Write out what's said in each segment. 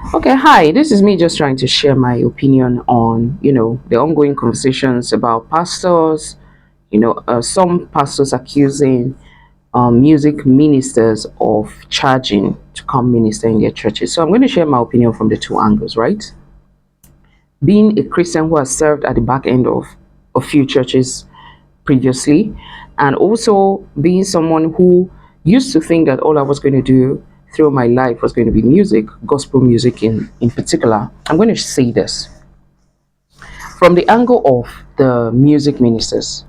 Okay, hi. This is me just trying to share my opinion on, the ongoing conversations about pastors. Some pastors accusing music ministers of charging to come minister in their churches. So I'm going to share my opinion from the two angles, right? Being a Christian who has served at the back end of a few churches previously, and also being someone who used to think that all I was going to do through my life was going to be music, gospel music in particular. I'm going to say this from the angle of the music ministers.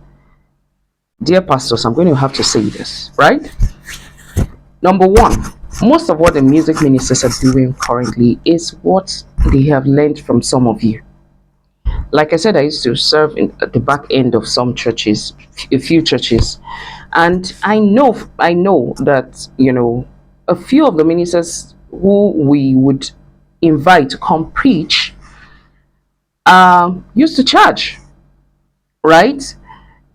Dear pastors, I'm going to have to say this, right? Number one, most of what the music ministers are doing currently is what they have learned from some of you. Like I said, I used to serve at the back end of some churches, a few churches, and I know that a few of the ministers who we would invite to come preach used to charge, right?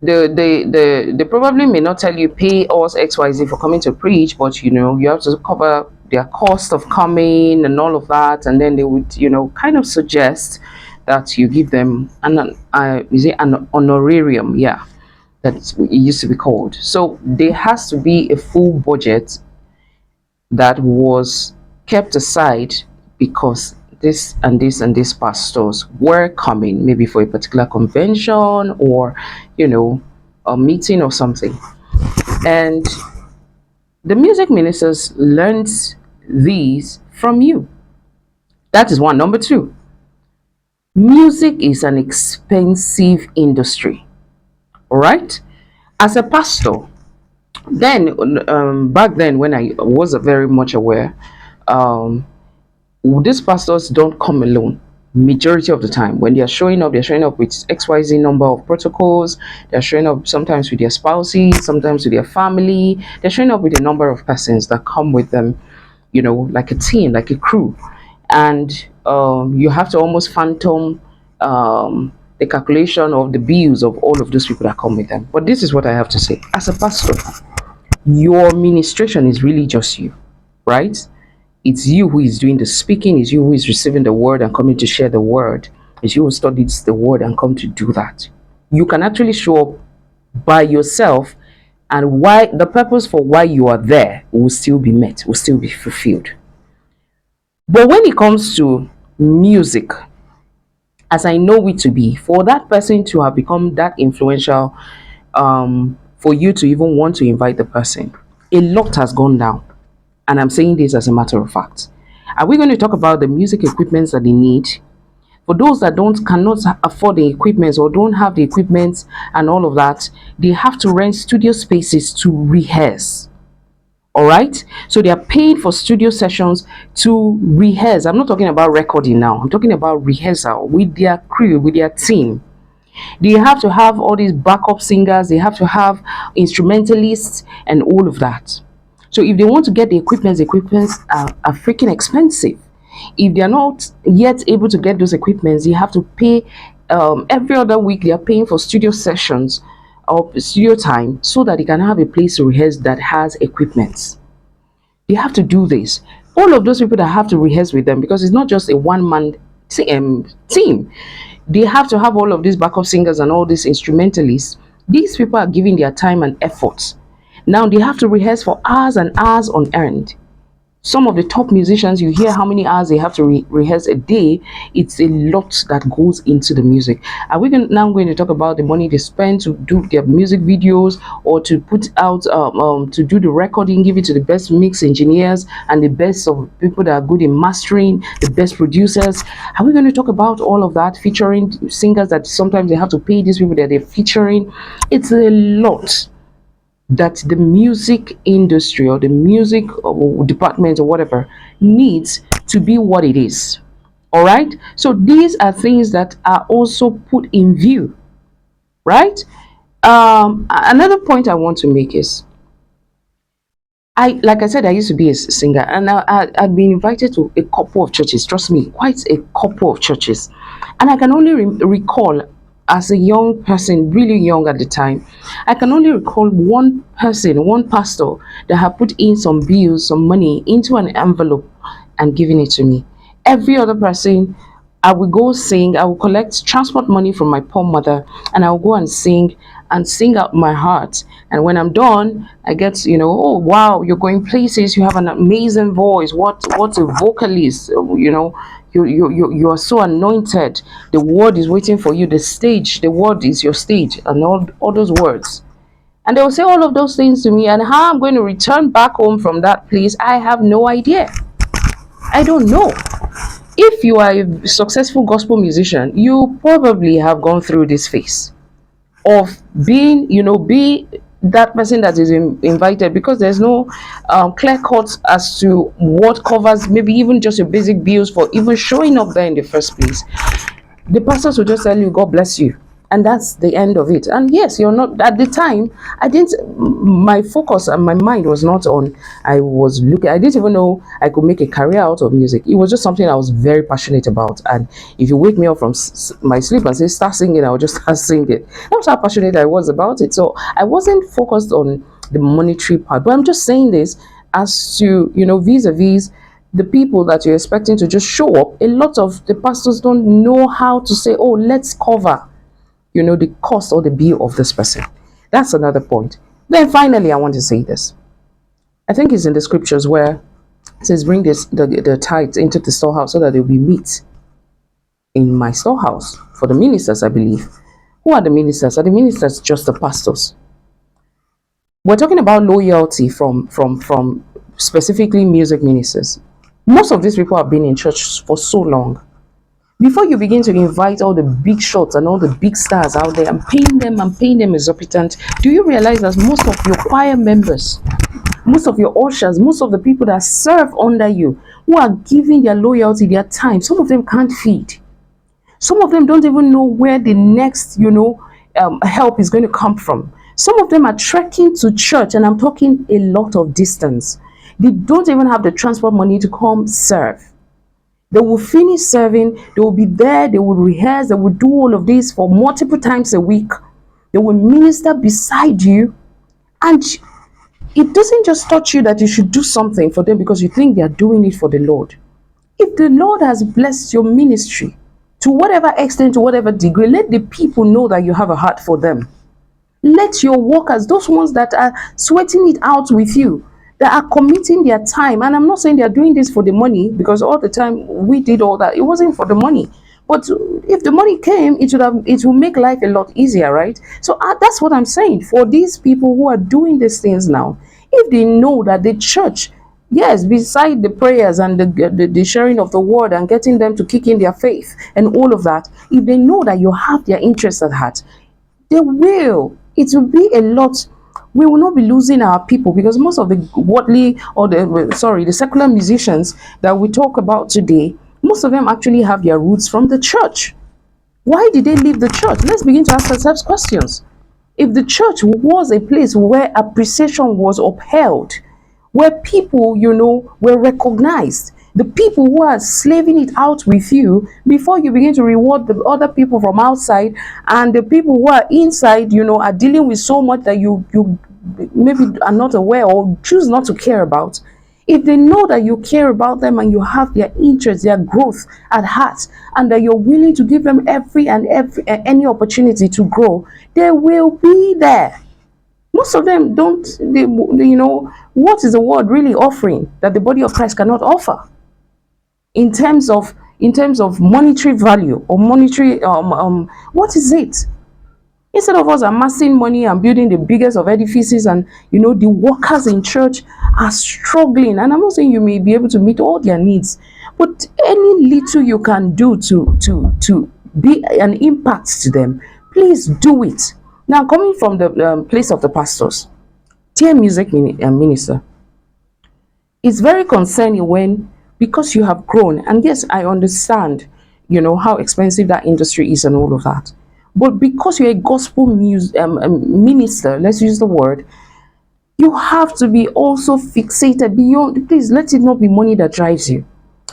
They probably may not tell you pay us XYZ for coming to preach, but you have to cover their cost of coming and all of that, and then they would kind of suggest that you give them an honorarium, yeah, that it used to be called. So there has to be a full budget that was kept aside because this and this and these pastors were coming maybe for a particular convention or a meeting or something, and the music ministers learned these from you. That is one. Number two, music is an expensive industry. All right, as a pastor, then back then when I was very much aware, um these pastors don't come alone. Majority of the time when they are showing up, they're showing up with XYZ number of protocols. They're showing up sometimes with their spouses, sometimes with their family. They're showing up with a number of persons that come with them, like a team, like a crew. And you have to almost phantom the calculation of the bills of all of those people that come with them. But this is what I have to say. As a pastor, your ministration is really just you, right? It's you who is doing the speaking, it's you who is receiving the word and coming to share the word, it's you who studies the word and come to do that. You can actually show up by yourself, and why the purpose for why you are there will still be met, will still be fulfilled. But when it comes to music, as I know it to be, for that person to have become that influential, for you to even want to invite the person, a lot has gone down. And I'm saying this as a matter of fact. Are we going to talk about the music equipments that they need? For those that don't cannot afford the equipment or don't have the equipment and all of that, they have to rent studio spaces to rehearse. All right. So they are paying for studio sessions to rehearse. I'm not talking about recording now. I'm talking about rehearsal with their crew, with their team. They have to have all these backup singers, they have to have instrumentalists and all of that. So if they want to get the equipments are freaking expensive. If they are not yet able to get those equipments, you have to pay every other week they are paying for studio sessions or studio time so that they can have a place to rehearse that has equipment. They have to do this. All of those people that have to rehearse with them, because it's not just a one-man team. They have to have all of these backup singers and all these instrumentalists. These people are giving their time and effort. Now they have to rehearse for hours and hours on end. Some of the top musicians, you hear how many hours they have to rehearse a day. It's a lot that goes into the music. Are we now going to talk about the money they spend to do their music videos, or to put out to do the recording, give it to the best mix engineers and the best of people that are good in mastering, the best producers? Are we going to talk about all of that, featuring singers that sometimes they have to pay these people that they're featuring? It's a lot that the music industry or the music department or whatever needs to be what it is. All right. So these are things that are also put in view, right? Another point I want to make is, like I said, I used to be a singer, and I'd been invited to a couple of churches. Trust me, quite a couple of churches, and I can only recall, as a young person, really young at the time, I can only recall one person, one pastor that had put in some bills, some money into an envelope and given it to me. every other person. I will go sing, I will collect transport money from my poor mother, and I will go and sing out my heart. And when I'm done, I get, oh wow, you're going places, you have an amazing voice. What's a vocalist? You are so anointed. The word is waiting for you. The word is your stage, and all those words. And they will say all of those things to me, and how I'm going to return back home from that place, I have no idea. I don't know. If you are a successful gospel musician, you probably have gone through this phase of being, be that person that is invited, because there's no clear cut as to what covers maybe even just your basic bills for even showing up there in the first place. The pastors will just tell you, God bless you. And that's the end of it. And yes, you're not, at the time, I didn't, my focus and my mind was not on, I didn't even know I could make a career out of music. It was just something I was very passionate about. And if you wake me up from my sleep and say, start singing, I would just start singing. That's how passionate I was about it. So I wasn't focused on the monetary part. But I'm just saying this as to, vis-a-vis the people that you're expecting to just show up. A lot of the pastors don't know how to say, oh, let's cover, the cost or the bill of this person. That's another point. Then finally, I want to say this. I think it's in the scriptures where it says, bring the tithes into the storehouse so that there will be meat in my storehouse for the ministers, I believe. Who are the ministers? Are the ministers just the pastors? We're talking about loyalty from specifically music ministers. Most of these people have been in church for so long. Before you begin to invite all the big shots and all the big stars out there and paying them exorbitant, do you realize that most of your choir members, most of your ushers, most of the people that serve under you, who are giving their loyalty, their time, some of them can't feed. Some of them don't even know where the next, help is going to come from. Some of them are trekking to church, and I'm talking a lot of distance. They don't even have the transport money to come serve. They will finish serving, they will be there, they will rehearse, they will do all of this for multiple times a week. They will minister beside you, and it doesn't just touch you that you should do something for them because you think they are doing it for the Lord. If the Lord has blessed your ministry to whatever extent, to whatever degree, let the people know that you have a heart for them. Let your workers, those ones that are sweating it out with you, that are committing their time, and I'm not saying they're doing this for the money, because all the time we did all that, it wasn't for the money. But if the money came, it will make life a lot easier, right? So that's what I'm saying. For these people who are doing these things now, if they know that the church, yes, beside the prayers and the sharing of the word and getting them to kick in their faith and all of that, if they know that you have their interests at heart, it will be a lot. We will not be losing our people, because most of the worldly, or the secular musicians that we talk about today, most of them actually have their roots from the church. Why did they leave the church? Let's begin to ask ourselves questions. If the church was a place where appreciation was upheld, where people, were recognized, the people who are slaving it out with you, before you begin to reward the other people from outside, and the people who are inside, are dealing with so much that you maybe are not aware or choose not to care about. If they know that you care about them and you have their interests, their growth at heart, and that you're willing to give them any opportunity to grow, they will be there. Most of them don't, what is the word really offering that the body of Christ cannot offer in terms of monetary value or monetary, what is it? Instead of us amassing money and building the biggest of edifices, and the workers in church are struggling, and I'm not saying you may be able to meet all their needs, but any little you can do to be an impact to them, please do it. Now, coming from the place of the pastors, dear music minister, it's very concerning when, because you have grown, and yes, I understand, how expensive that industry is and all of that. But because you're a gospel minister, let's use the word, you have to be also fixated beyond. Please, let it not be money that drives you.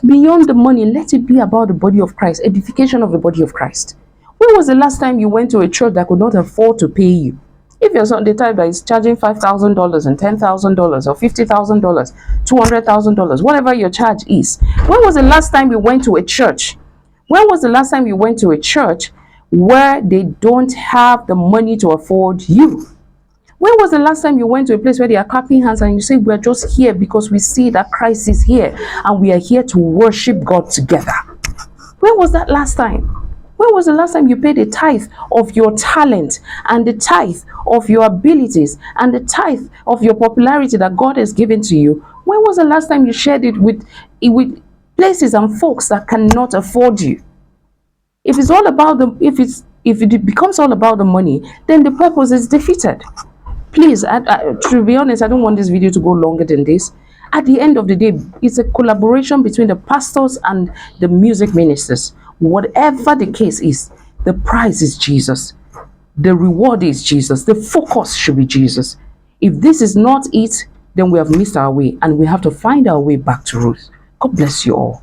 Beyond the money, let it be about the body of Christ, edification of the body of Christ. When was the last time you went to a church that could not afford to pay you? If you're the type that is charging $5,000 and $10,000 or $50,000, $200,000, whatever your charge is, when was the last time you went to a church? When was the last time you went to a church where they don't have the money to afford you? When was the last time you went to a place where they are clapping hands and you say, we're just here because we see that Christ is here and we are here to worship God together? When was that last time? When was the last time you paid a tithe of your talent and the tithe of your abilities and the tithe of your popularity that God has given to you? When was the last time you shared it with places and folks that cannot afford you? If it's all about if it becomes all about the money, then the purpose is defeated. Please, to be honest, I don't want this video to go longer than this. At the end of the day, it's a collaboration between the pastors and the music ministers. Whatever the case is, the prize is Jesus. The reward is Jesus. The focus should be Jesus. If this is not it, then we have missed our way and we have to find our way back to Ruth. God bless you all.